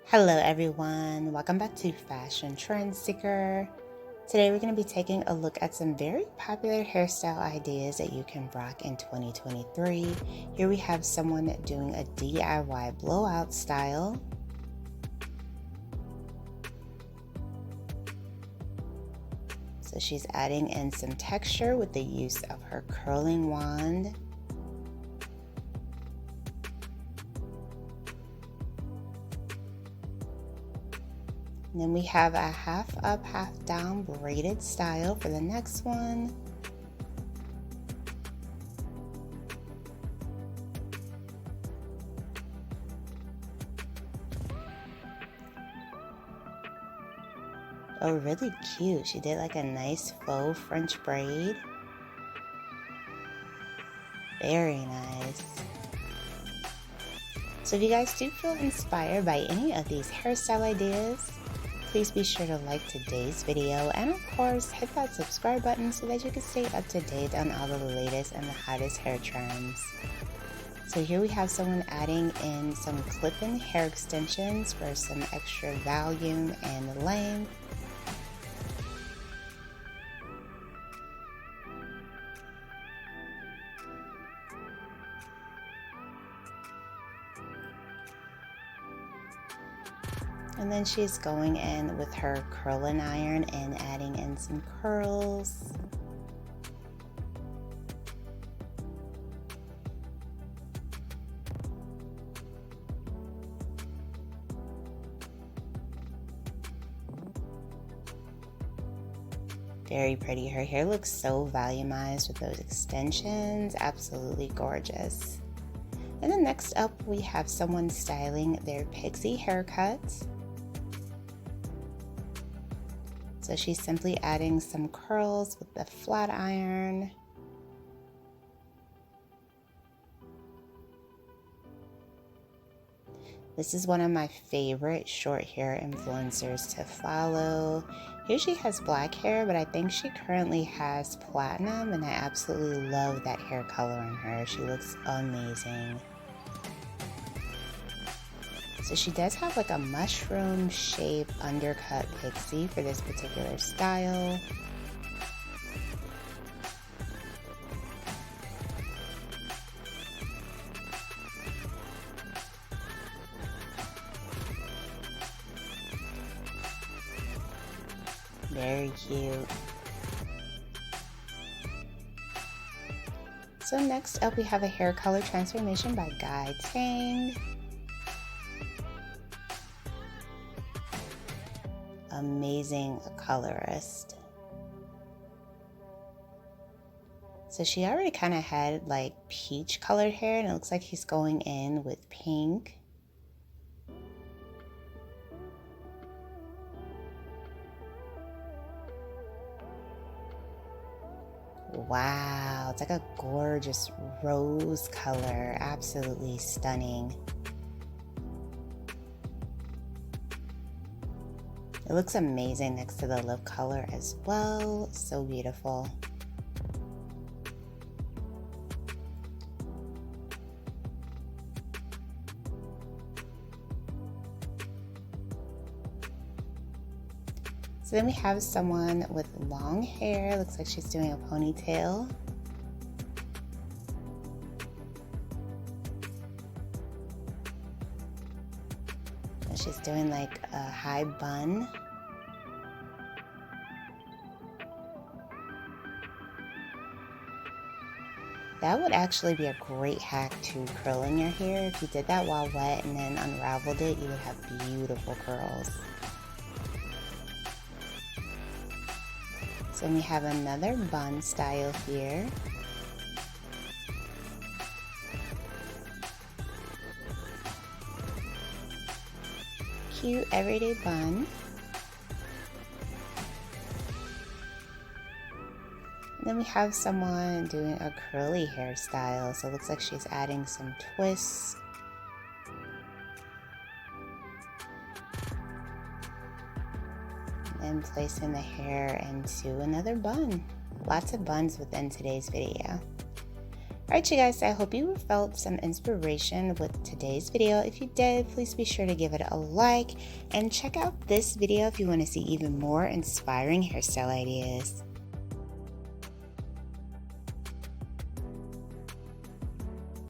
Hello everyone, welcome back to Fashion Trend Seeker. Today we're going to be taking a look at some very popular hairstyle ideas that you can rock in 2023. Here we have someone doing a DIY blowout style. So she's adding in some texture with the use of her curling wand. And then we have a half up, half down braided style for the next one. Oh, really cute. She did like a nice faux French braid. Very nice. So if you guys do feel inspired by any of these hairstyle ideas, please be sure to like today's video and of course hit that subscribe button so that you can stay up to date on all of the latest and the hottest hair trends. So here we have someone adding in some clip-in hair extensions for some extra volume and length. And then she's going in with her curling iron and adding in some curls. Very pretty. Her hair looks so volumized with those extensions. Absolutely gorgeous. And then next up, we have someone styling their pixie haircut. So she's simply adding some curls with the flat iron. This is one of my favorite short hair influencers to follow. Here she has black hair, but I think she currently has platinum, and I absolutely love that hair color on her. She looks amazing. So she does have like a mushroom shape undercut pixie for this particular style. Very cute. So next up we have a hair color transformation by Guy Tang. Amazing colorist. So she already kind of had like peach colored hair, and it looks like he's going in with pink. Wow, it's like a gorgeous rose color. Absolutely stunning. It looks amazing next to the lip color as well. So beautiful. So then we have someone with long hair. Looks like she's doing a ponytail. She's doing like a high bun. That would actually be a great hack to curling your hair. If you did that while wet and then unraveled it, you would have beautiful curls. So we have another bun style here. Cute everyday bun. And then we have someone doing a curly hairstyle. So it looks like she's adding some twists. And placing the hair into another bun. Lots of buns within today's video. Alright you guys, I hope you felt some inspiration with today's video. If you did, please be sure to give it a like and check out this video if you want to see even more inspiring hairstyle ideas.